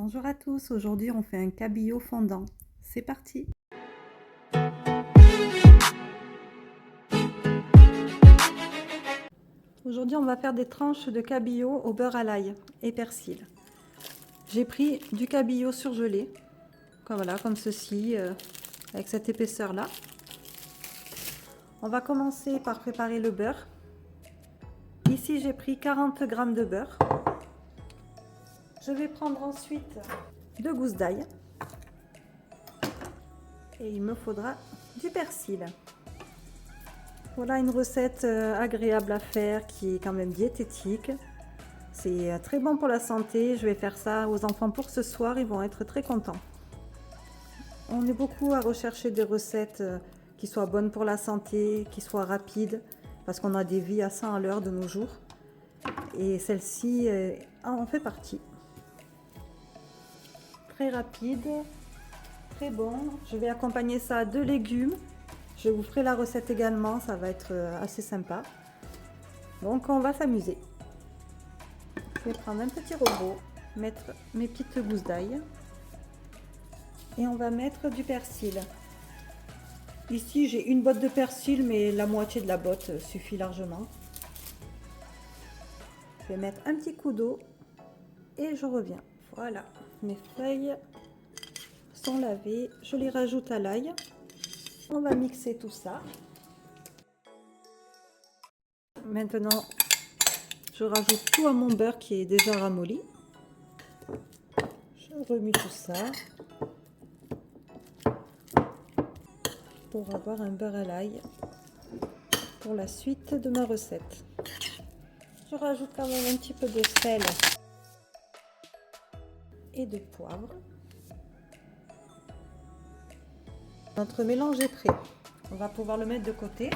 Bonjour à tous, aujourd'hui on fait un cabillaud fondant. C'est parti! Aujourd'hui on va faire des tranches de cabillaud au beurre à l'ail et persil. J'ai pris du cabillaud surgelé, comme ceci, avec cette épaisseur là. On va commencer par préparer le beurre. Ici j'ai pris 40 g de beurre. Je vais prendre ensuite 2 gousses d'ail. Et il me faudra du persil. Voilà une recette agréable à faire qui est quand même diététique. C'est très bon pour la santé. Je vais faire ça aux enfants pour ce soir, ils vont être très contents. On est beaucoup à rechercher des recettes qui soient bonnes pour la santé, qui soient rapides, parce qu'on a des vies à 100 à l'heure de nos jours. Et celle-ci en fait partie. Très rapide, très bon. Je vais accompagner ça de légumes. Je vous ferai la recette également, ça va être assez sympa. Donc on va s'amuser. Je vais prendre un petit robot, mettre mes petites gousses d'ail. Et on va mettre du persil. Ici j'ai une botte de persil, mais la moitié de la botte suffit largement. Je vais mettre un petit coup d'eau et je reviens. Voilà, mes feuilles sont lavées. Je les rajoute à l'ail. On va mixer tout ça. Maintenant, je rajoute tout à mon beurre qui est déjà ramolli. Je remue tout ça pour avoir un beurre à l'ail pour la suite de ma recette. Je rajoute quand même un petit peu de sel et de poivre. Notre mélange est prêt. On va pouvoir le mettre de côté.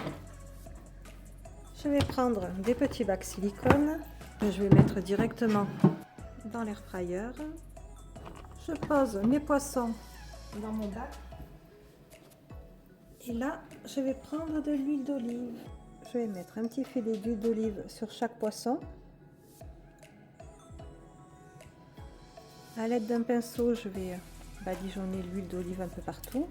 Je vais prendre des petits bacs silicone que je vais mettre directement dans l'air fryer. Je pose mes poissons dans mon bac. Et là, je vais prendre de l'huile d'olive. Je vais mettre un petit filet d'huile d'olive sur chaque poisson. À l'aide d'un pinceau, je vais badigeonner l'huile d'olive un peu partout.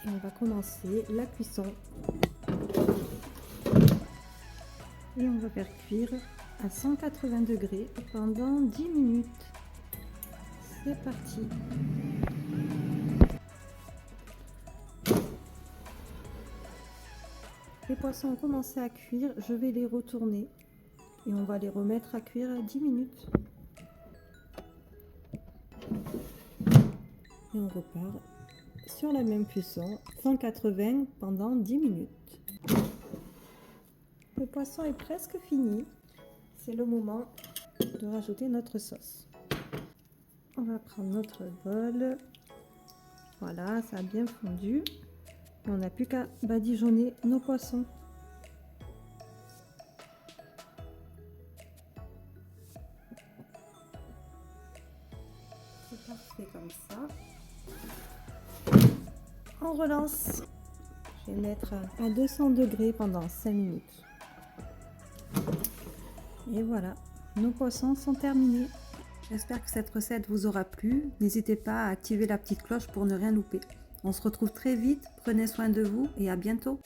Et on va commencer la cuisson. Et on va faire cuire à 180 degrés pendant 10 minutes. C'est parti. Les poissons ont commencé à cuire, je vais les retourner et on va les remettre à cuire à 10 minutes. Et on repart sur la même cuisson, 180 pendant 10 minutes. Le poisson est presque fini. C'est le moment de rajouter notre sauce. On va prendre notre bol. Voilà, ça a bien fondu. Et on n'a plus qu'à badigeonner nos poissons. C'est parfait comme ça. On relance. Je vais mettre à 200 degrés pendant 5 minutes. Et voilà, nos poissons sont terminés. J'espère que cette recette vous aura plu. N'hésitez pas à activer la petite cloche pour ne rien louper. On se retrouve très vite. Prenez soin de vous et à bientôt.